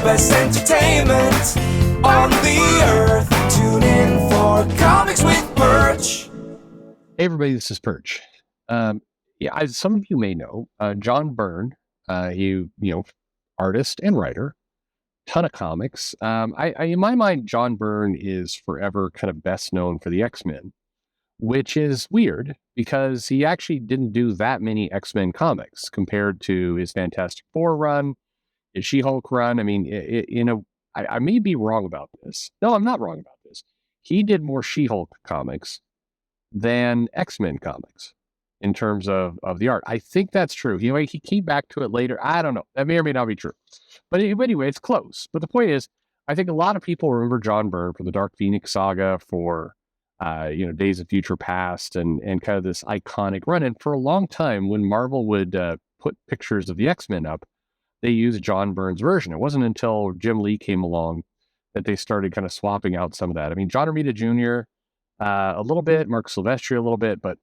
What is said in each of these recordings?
best entertainment on the earth. Tune in for Comics with Perch. Hey everybody, this is Perch. As some of you may know, John Byrne, artist and writer, ton of comics. In my mind, John Byrne is forever kind of best known for the X-Men, which is weird because he actually didn't do that many X-Men comics compared to his Fantastic Four run, his She-Hulk run. I mean, I may be wrong about this. No, I'm not wrong about this. He did more She-Hulk comics than X-Men comics in terms of the art. I think that's true. He came back to it later. I don't know. That may or may not be true. But anyway, it's close. But the point is, I think a lot of people remember John Byrne for the Dark Phoenix saga, for Days of Future Past, and kind of this iconic run. And for a long time, when Marvel would put pictures of the X-Men up, they used John Byrne's version. It wasn't until Jim Lee came along that they started kind of swapping out some of that. I mean, John Romita Jr., a little bit, Mark Silvestri a little bit, but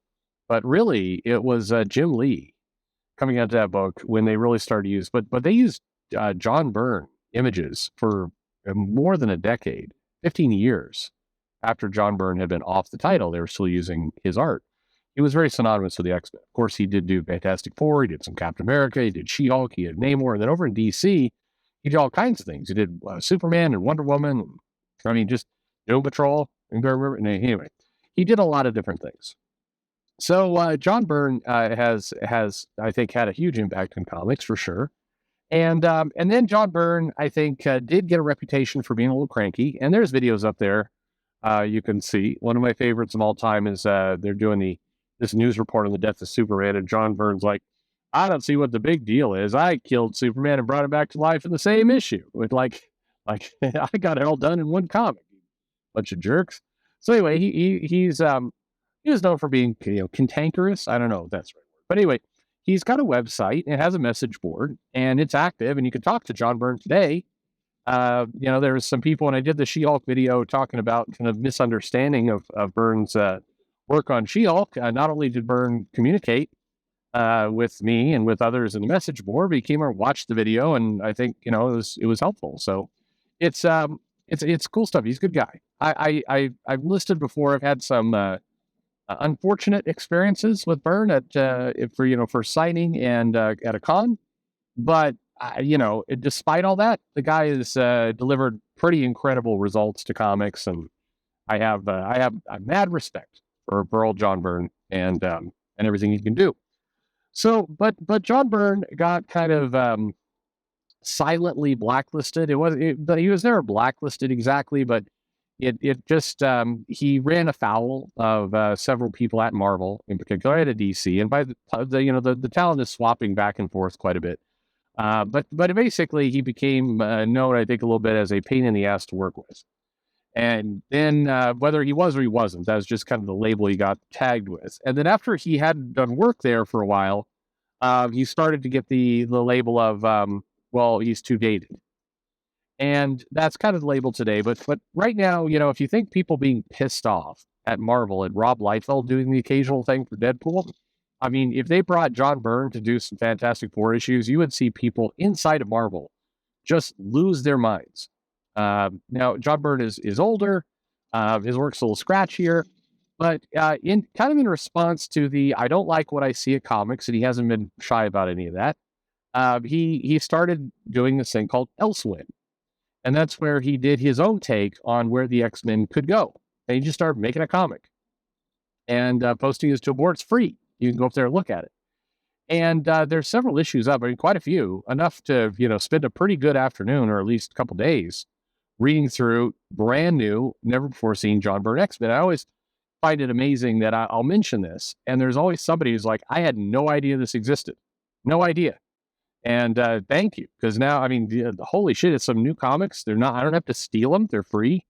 really it was Jim Lee coming out to that book when they really started to use. But they used John Byrne images for more than a decade, 15 years after John Byrne had been off the title. They were still using his art. He was very synonymous with the X-Men. Of course, he did do Fantastic Four. He did some Captain America. He did She-Hulk. He did Namor. And then over in DC, he did all kinds of things. He did Superman and Wonder Woman. I mean, just Doom Patrol. Anyway, he did a lot of different things. So John Byrne has I think had a huge impact in comics for sure, and then John Byrne I think did get a reputation for being a little cranky. And there's videos up there you can see. One of my favorites of all time is they're doing this news report on the death of Superman, and John Byrne's like, I don't see what the big deal is. I killed Superman and brought him back to life in the same issue. With like I got it all done in one comic. Bunch of jerks. So anyway, he was known for being cantankerous. I don't know if that's right. But anyway, he's got a website and it has a message board and it's active, and you can talk to John Byrne today. There was some people when I did the She-Hulk video talking about kind of misunderstanding of Byrne's work on She-Hulk. Not only did Byrne communicate with me and with others in the message board, but he came over and watched the video, and I think it was helpful. So it's cool stuff. He's a good guy. I've listed before. I've had some unfortunate experiences with Byrne for signing and at a con, but despite all that, the guy has delivered pretty incredible results to comics, and I have mad respect for old John Byrne and everything he can do. So, but John Byrne got kind of silently blacklisted. He was never blacklisted exactly, but it just he ran afoul of several people at Marvel, in particular at DC, and by the talent is swapping back and forth quite a bit. But basically he became known, I think, a little bit as a pain in the ass to work with. And then whether he was or he wasn't, that was just kind of the label he got tagged with. And then after he had done work there for a while, he started to get the label of he's too dated. And that's kind of the label today. But right now, if you think people being pissed off at Marvel and Rob Liefeld doing the occasional thing for Deadpool, I mean, if they brought John Byrne to do some Fantastic Four issues, you would see people inside of Marvel just lose their minds. Now, John Byrne is older. His work's a little scratchier. But in response to I don't like what I see at comics, and he hasn't been shy about any of that, he started doing this thing called Elsewhen. And that's where he did his own take on where the X-Men could go. And he just started making a comic and posting his to a board. It's free. You can go up there and look at it. And there's several issues up. I mean, quite a few, enough to, spend a pretty good afternoon or at least a couple days reading through brand new, never before seen John Byrne X-Men. I always find it amazing that I'll mention this, and there's always somebody who's like, I had no idea this existed. No idea. And thank you, because now, I mean, holy shit, it's some new comics. I don't have to steal them. They're free.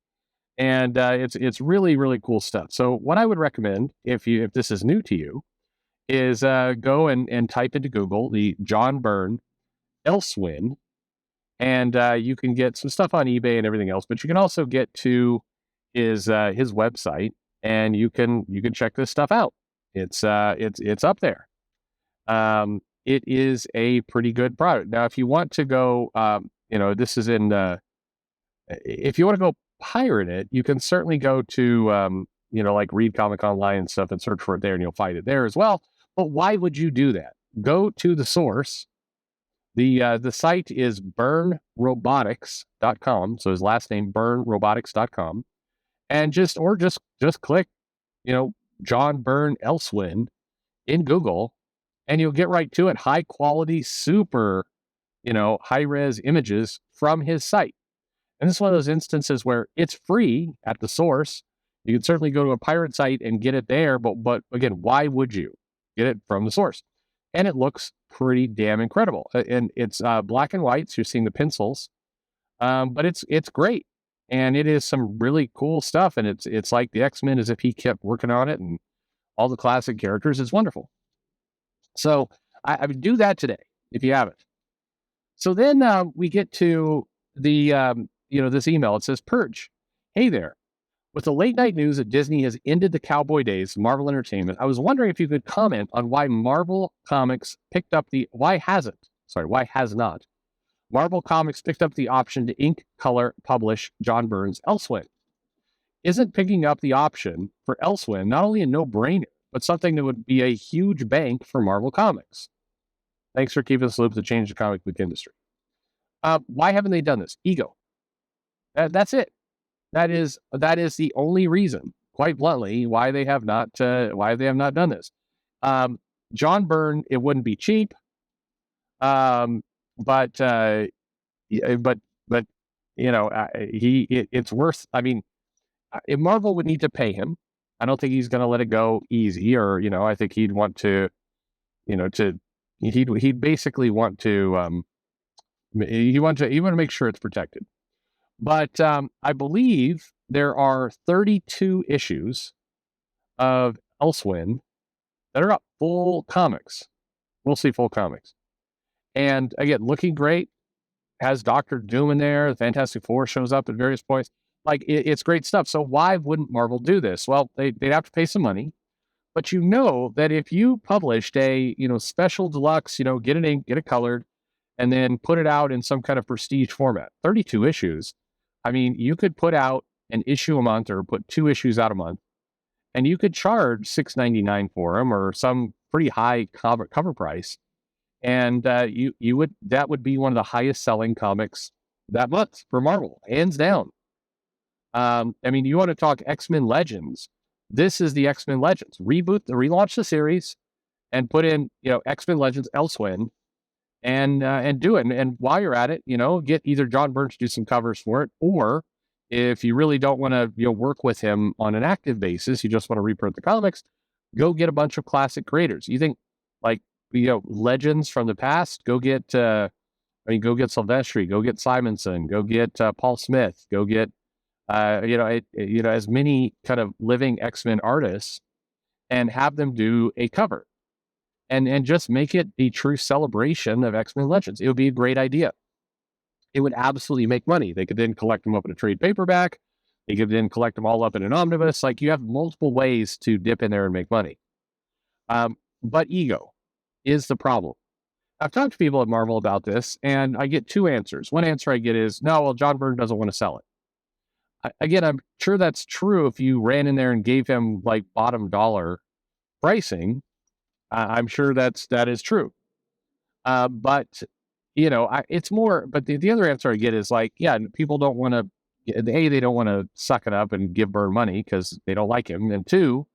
And it's really, really cool stuff. So what I would recommend, if this is new to you, is go and type into Google the John Byrne Elsewhen, and you can get some stuff on eBay and everything else. But you can also get to his website, and you can check this stuff out. It's up there. It is a pretty good product. Now, if you want to go, this is in. If you want to go pirate it, you can certainly go to like Read Comic Online and stuff and search for it there, and you'll find it there as well. But why would you do that? Go to the source. The site is byrnerobotics.com. So his last name, byrnerobotics.com. And just click, John Byrne Elsewhen in Google, and you'll get right to it. High quality, super, high res images from his site. And this is one of those instances where it's free at the source. You can certainly go to a pirate site and get it there, but again, why would you get it from the source? And it looks pretty damn incredible. And it's black and white, so you're seeing the pencils, but it's great, and it is some really cool stuff. And it's like the X-Men as if he kept working on it, and all the classic characters. It's wonderful. So I would do that today if you haven't. So then we get to the this email. It says, Perch, hey there. With the late night news that Disney has ended the cowboy days of Marvel Entertainment, I was wondering if you could comment on why Marvel Comics why has not Marvel Comics picked up the option to ink, color, publish John Byrne's Elsewhen? Isn't picking up the option for Elsewhen not only a no-brainer, but something that would be a huge bank for Marvel Comics? Thanks for keeping us loop to change the comic book industry. Why haven't they done this? Ego. That's it. That is the only reason, quite bluntly, why they have not done this. John Byrne, it wouldn't be cheap, but it's worth. I mean, if Marvel would need to pay him, I don't think he's going to let it go easy, or I think he'd want to, he'd basically want to want to make sure it's protected. But I believe there are 32 issues of Elsewhen that are up, full comics. We'll see full comics. And again, looking great. Has Doctor Doom in there. The Fantastic Four shows up at various points. Like, it's great stuff. So why wouldn't Marvel do this? Well, they'd have to pay some money. But that if you published a special deluxe, get it inked, get it colored, and then put it out in some kind of prestige format, 32 issues. I mean, you could put out an issue a month or put 2 issues out a month, and you could charge $6.99 for them or some pretty high cover price, and that would be one of the highest selling comics that month for Marvel, hands down. I mean, you want to talk X-Men Legends? This is the X-Men Legends. Relaunch the series, and put in X-Men Legends Elsewhen, and do it. And while you're at it, get either John Byrne to do some covers for it, or if you really don't want to work with him on an active basis, you just want to reprint the comics, go get a bunch of classic creators. You think legends from the past, go get Silvestri, go get Simonson, go get Paul Smith, go get as many kind of living X-Men artists, and have them do a cover. And just make it the true celebration of X-Men Legends. It would be a great idea. It would absolutely make money. They could then collect them up in a trade paperback. They could then collect them all up in an omnibus. Like, you have multiple ways to dip in there and make money. But ego is the problem. I've talked to people at Marvel about this, and I get 2 answers. One answer I get is, no, well, John Byrne doesn't want to sell it. Again, I'm sure that's true if you ran in there and gave him like bottom dollar pricing. I'm sure that is true. But it's more. But the other answer I get is like, yeah, people don't want to. They don't want to suck it up and give Byrne money because they don't like him. And 2,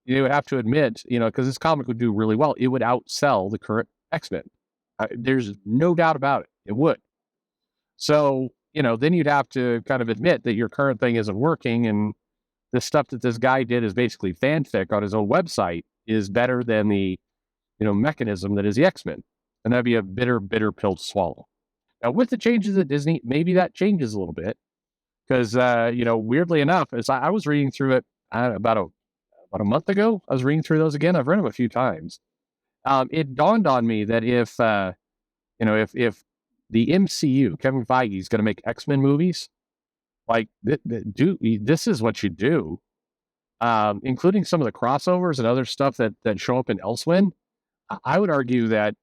you would have to admit, because this comic would do really well, it would outsell the current X-Men. There's no doubt about it. It would. So then you'd have to kind of admit that your current thing isn't working, and the stuff that this guy did is basically fanfic on his own website is better than the, mechanism that is the X-Men. And that'd be a bitter, bitter pill to swallow. Now, with the changes at Disney, maybe that changes a little bit. Because, weirdly enough, as I was reading through it about a month ago, I was reading through those again. I've read them a few times. It dawned on me that if the MCU, Kevin Feige, is going to make X-Men movies, like, this is what you do. Including some of the crossovers and other stuff that show up in Elsewhen. I would argue that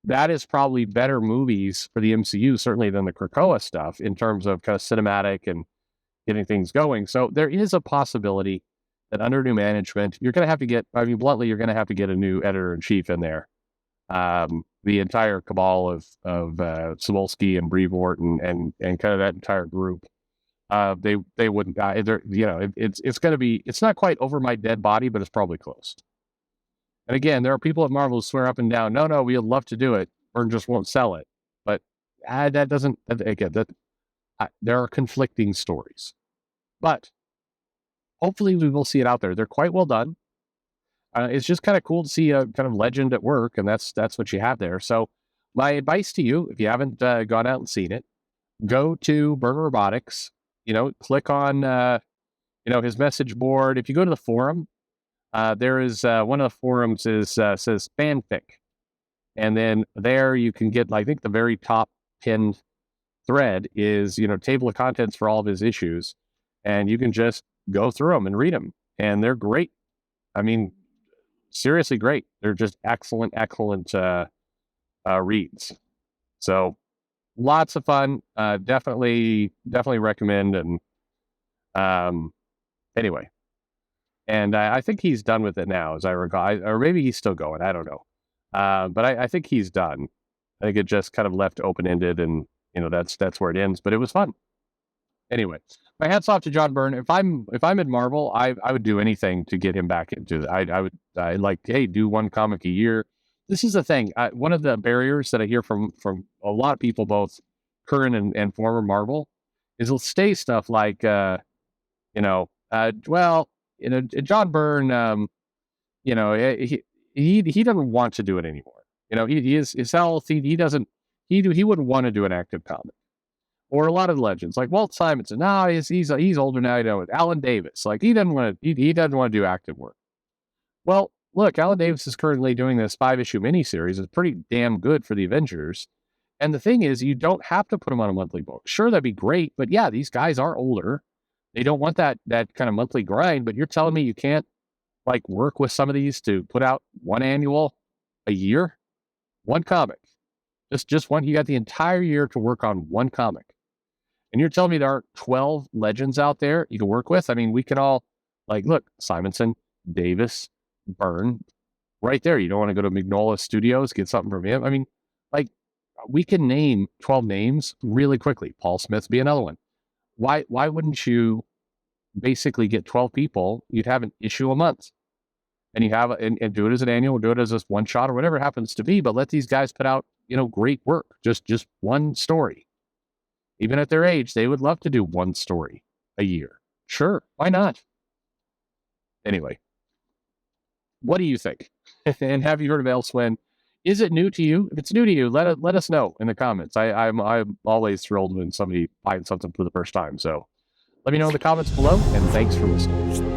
that is probably better movies for the MCU, certainly than the Krakoa stuff in terms of kind of cinematic and getting things going. So there is a possibility that under new management, you're going to have to get, I mean, bluntly, you're going to have to get a new editor-in-chief in there. The entire cabal of Cebulski and Brevoort and kind of that entire group, they wouldn't. It's going to be. It's not quite over my dead body, but it's probably close. And again, there are people at Marvel who swear up and down, no, we'd love to do it, Byrne just won't sell it. But that doesn't. Again, there are conflicting stories, but hopefully we will see it out there. They're quite well done. It's just kind of cool to see a kind of legend at work, and that's what you have there. So my advice to you, if you haven't gone out and seen it, go to Byrne Robotics, click on, his message board. If you go to the forum, there is one of the forums says fanfic. And then there you can get, I think the very top pinned thread is, table of contents for all of his issues. And you can just go through them and read them. And they're great. I mean, seriously great. They're just excellent reads. So lots of fun. Definitely recommend. And anyway, and I think he's done with it now, as I recall, or maybe he's still going. I don't know. But I think he's done. I think it just kind of left open ended, and that's where it ends. But it was fun. Anyway, my hats off to John Byrne. If I'm in Marvel, I would do anything to get him back into it. I like, hey, do one comic a year. This is the thing. One of the barriers that I hear from a lot of people, both current and former Marvel, is he'll say stuff like, John Byrne, he doesn't want to do it anymore. He is his health. He wouldn't want to do an active comic. Or a lot of legends, like Walt Simonson. No, he's older now. Alan Davis, like he doesn't want to do active work. Well, look, Alan Davis is currently doing this 5-issue miniseries. It's pretty damn good for the Avengers. And the thing is, you don't have to put them on a monthly book. Sure, that'd be great, but yeah, these guys are older. They don't want that kind of monthly grind. But you're telling me you can't work with some of these to put out one annual a year, one comic, just one. You got the entire year to work on one comic. And you're telling me there aren't 12 legends out there you can work with? I mean, we can all, look, Simonson, Davis, Byrne, right there. You don't want to go to Mignola Studios, get something from him? I mean, we can name 12 names really quickly. Paul Smith's be another one. Why wouldn't you basically get 12 people? You'd have an issue a month. And you have and do it as an annual, or do it as a one shot, or whatever it happens to be. But let these guys put out, great work. Just one story. Even at their age, they would love to do one story a year. Sure, why not? Anyway, what do you think? And have you heard of Elsewhen? Is it new to you? If it's new to you, let us know in the comments. I'm always thrilled when somebody finds something for the first time. So let me know in the comments below, and thanks for listening.